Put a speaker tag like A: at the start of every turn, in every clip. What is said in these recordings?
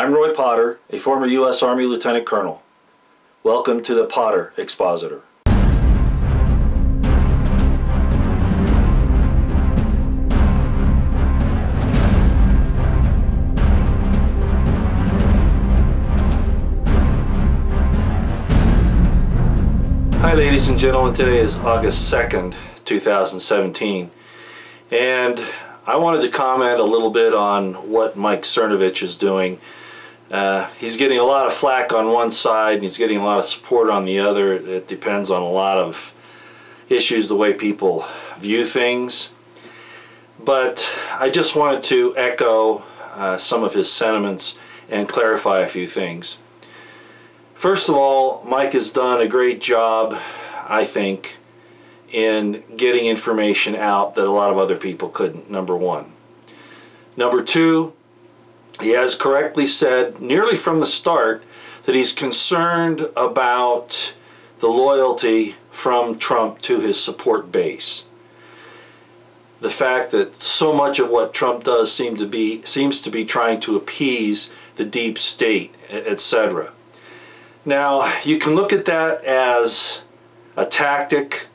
A: I'm Roy Potter, a former U.S. Army Lieutenant Colonel. Welcome to the Potter Expositor. Hi ladies and gentlemen, today is August 2nd, 2017, and I wanted to comment a little bit on what Mike Cernovich is doing. He's getting a lot of flack on one side and he's getting a lot of support on the other. It depends on a lot of issues, the way people view things. But I just wanted to echo some of his sentiments and clarify a few things. First of all, Mike has done a great job, I think, in getting information out that a lot of other people couldn't, number one. Number two, he has correctly said, nearly from the start, that he's concerned about the loyalty from Trump to his support base. The fact that so much of what Trump does seems to be trying to appease the deep state, etc. Now, you can look at that as a tactic,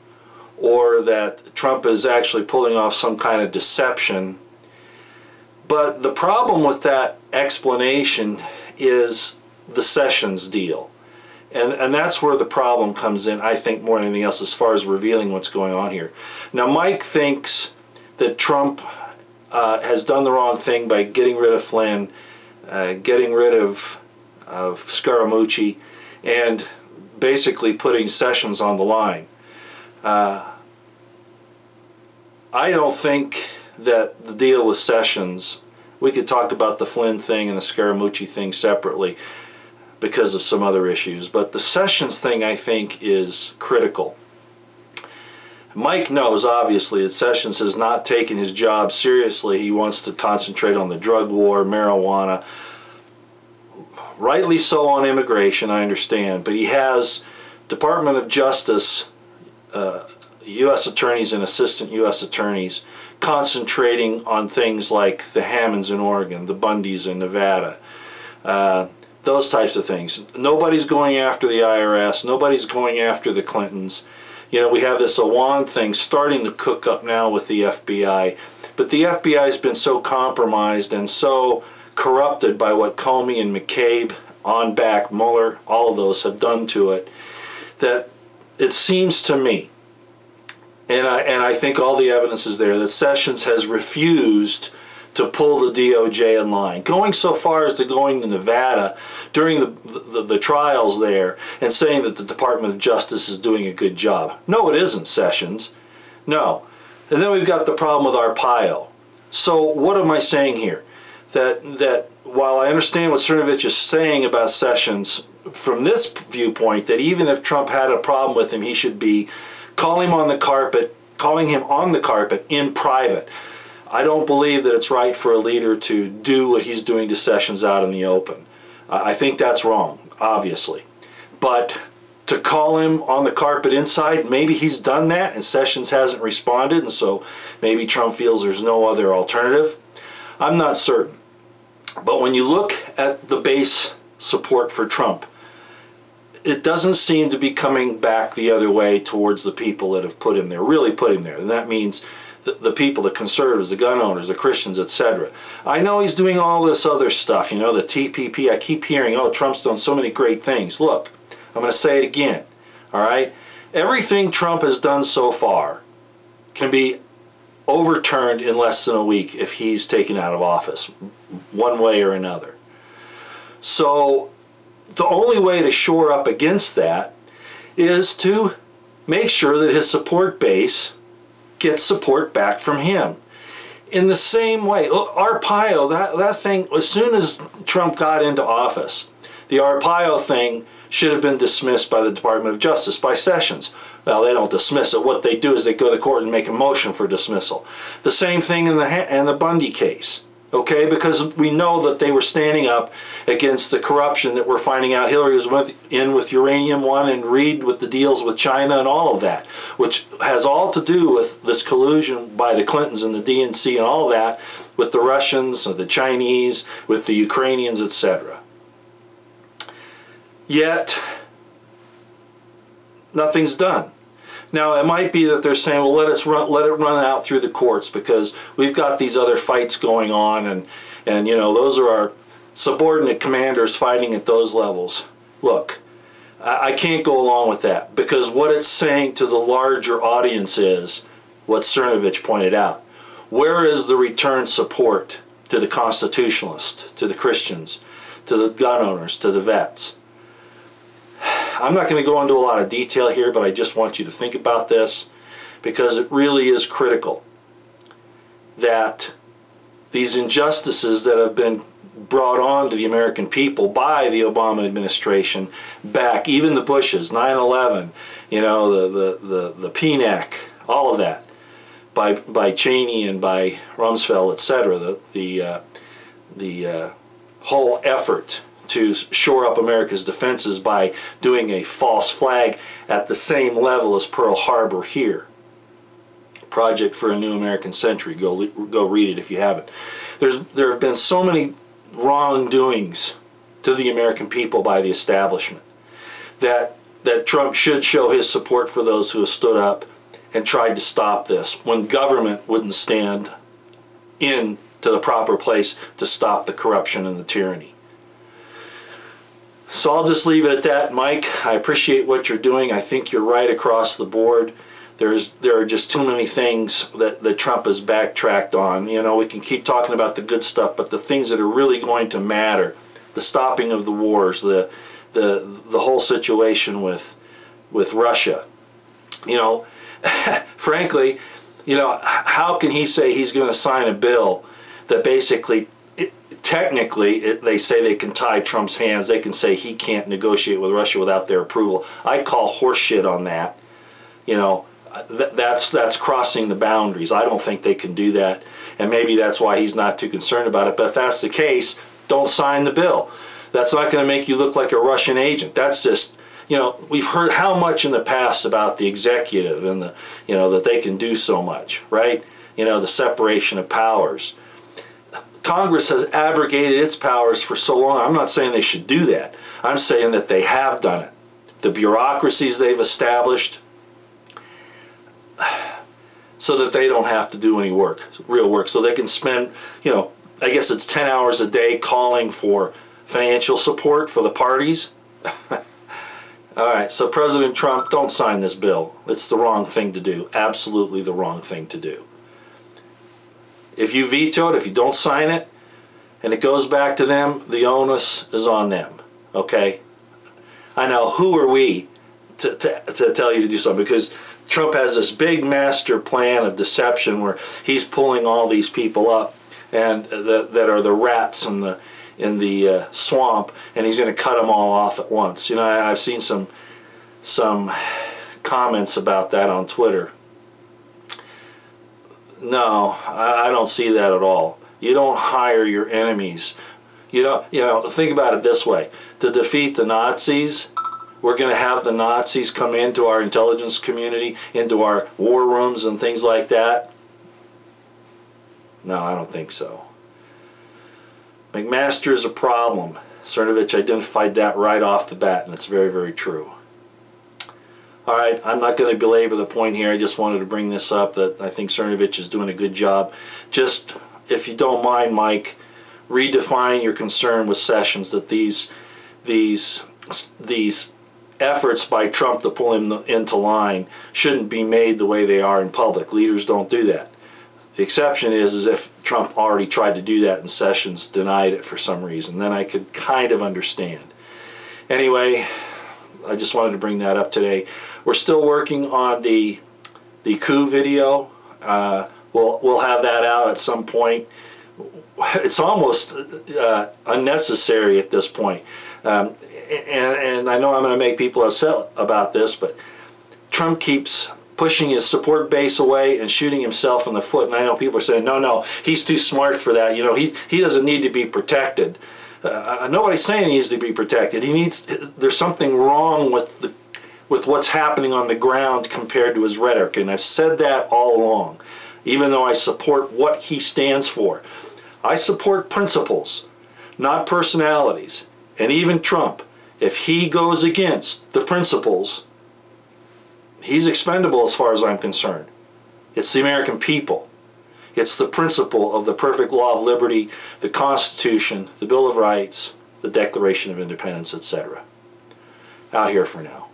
A: or that Trump is actually pulling off some kind of deception. But the problem with that explanation is the Sessions deal. And that's where the problem comes in, I think, more than anything else, as far as revealing what's going on here. Now, Mike thinks that Trump has done the wrong thing by getting rid of Flynn, getting rid of Scaramucci, and basically putting Sessions on the line. I don't think that the deal with Sessions, we could talk about the Flynn thing and the Scaramucci thing separately because of some other issues, but the Sessions thing, I think, is critical. Mike knows, obviously, that Sessions has not taken his job seriously. He wants to concentrate on the drug war, marijuana, rightly so on immigration, I understand, but he has Department of Justice, U.S. attorneys and assistant U.S. attorneys concentrating on things like the Hammonds in Oregon, the Bundys in Nevada, those types of things. Nobody's going after the IRS, nobody's going after the Clintons. You know, we have this Awan thing starting to cook up now with the FBI, but the FBI has been so compromised and so corrupted by what Comey and McCabe, on back, Mueller, all of those have done to it, that it seems to me, and I think all the evidence is there, that Sessions has refused to pull the DOJ in line, going so far as to going to Nevada during the trials there and saying that the Department of Justice is doing a good job. No, it isn't, Sessions. No. And then we've got the problem with Arpaio. So what am I saying here? That while I understand what Cernovich is saying about Sessions, from this viewpoint, that even if Trump had a problem with him, he should be calling him on the carpet in private. I don't believe that it's right for a leader to do what he's doing to Sessions out in the open. I think that's wrong, obviously. But to call him on the carpet inside, maybe he's done that and Sessions hasn't responded, and so maybe Trump feels there's no other alternative. I'm not certain. But when you look at the base support for Trump, it doesn't seem to be coming back the other way towards the people that have put him there, really put him there. And that means the people, the conservatives, the gun owners, the Christians, etc. I know he's doing all this other stuff, you know, the TPP. I keep hearing, oh, Trump's done so many great things. Look, I'm going to say it again, all right? Everything Trump has done so far can be overturned in less than a week if he's taken out of office, one way or another. So the only way to shore up against that is to make sure that his support base gets support back from him. In the same way, Arpaio, that thing, as soon as Trump got into office, the Arpaio thing should have been dismissed by the Department of Justice, by Sessions. Well, they don't dismiss it. What they do is they go to court and make a motion for dismissal. The same thing in the Bundy case. Okay, because we know that they were standing up against the corruption that we're finding out Hillary was in with Uranium One and Reid with the deals with China and all of that, which has all to do with this collusion by the Clintons and the DNC and all that with the Russians, the Chinese, with the Ukrainians, etc. Yet, nothing's done. Now, it might be that they're saying, well, let it run out through the courts because we've got these other fights going on, and you know, those are our subordinate commanders fighting at those levels. Look, I can't go along with that because what it's saying to the larger audience is what Cernovich pointed out. Where is the return support to the constitutionalists, to the Christians, to the gun owners, to the vets? I'm not going to go into a lot of detail here, but I just want you to think about this because it really is critical that these injustices that have been brought on to the American people by the Obama administration back, even the Bushes, 9/11, you know, the PNEC, all of that, by Cheney and by Rumsfeld, etc. The whole effort to shore up America's defenses by doing a false flag at the same level as Pearl Harbor here. Project for a New American Century. Go read it if you haven't. There have been so many wrongdoings to the American people by the establishment that Trump should show his support for those who have stood up and tried to stop this when government wouldn't stand in to the proper place to stop the corruption and the tyranny. So I'll just leave it at that, Mike. I appreciate what you're doing. I think you're right across the board. There are just too many things that Trump has backtracked on. You know, we can keep talking about the good stuff, but the things that are really going to matter, the stopping of the wars, the whole situation with Russia. You know, frankly, you know, how can he say he's going to sign a bill that basically, technically, they say they can tie Trump's hands. They can say he can't negotiate with Russia without their approval. I call horseshit on that. You know, that's crossing the boundaries. I don't think they can do that, and maybe that's why he's not too concerned about it. But if that's the case, don't sign the bill. That's not going to make you look like a Russian agent. That's just, you know, we've heard how much in the past about the executive and the, you know, that they can do so much, right? You know, the separation of powers. Congress has abrogated its powers for so long. I'm not saying they should do that. I'm saying that they have done it. The bureaucracies they've established so that they don't have to do any work, real work, so they can spend, you know, I guess it's 10 hours a day calling for financial support for the parties. All right, so President Trump, don't sign this bill. It's the wrong thing to do. Absolutely the wrong thing to do. If you veto it, if you don't sign it, and it goes back to them, the onus is on them, okay? I know, who are we to tell you to do something? Because Trump has this big master plan of deception where he's pulling all these people up and that are the rats in the swamp, and he's going to cut them all off at once. You know, I've seen some comments about that on Twitter. No, I don't see that at all. You don't hire your enemies. You know, think about it this way. To defeat the Nazis, we're going to have the Nazis come into our intelligence community, into our war rooms and things like that? No, I don't think so. McMaster is a problem. Cernovich identified that right off the bat, and it's very, very true. All right, I'm not going to belabor the point here. I just wanted to bring this up, that I think Cernovich is doing a good job. Just, if you don't mind, Mike, redefine your concern with Sessions that these efforts by Trump to pull him into line shouldn't be made the way they are in public. Leaders don't do that. The exception is if Trump already tried to do that and Sessions denied it for some reason. Then I could kind of understand. Anyway, I just wanted to bring that up today. We're still working on the coup video. We'll have that out at some point. It's almost unnecessary at this point. And I know I'm going to make people upset about this, but Trump keeps pushing his support base away and shooting himself in the foot. And I know people are saying, no, no, he's too smart for that. You know, he doesn't need to be protected. Nobody's saying he needs to be protected. There's something wrong with what's happening on the ground compared to his rhetoric. And I've said that all along, even though I support what he stands for. I support principles, not personalities. And even Trump, if he goes against the principles, he's expendable as far as I'm concerned. It's the American people. It's the principle of the perfect law of liberty, the Constitution, the Bill of Rights, the Declaration of Independence, etc. Out here for now.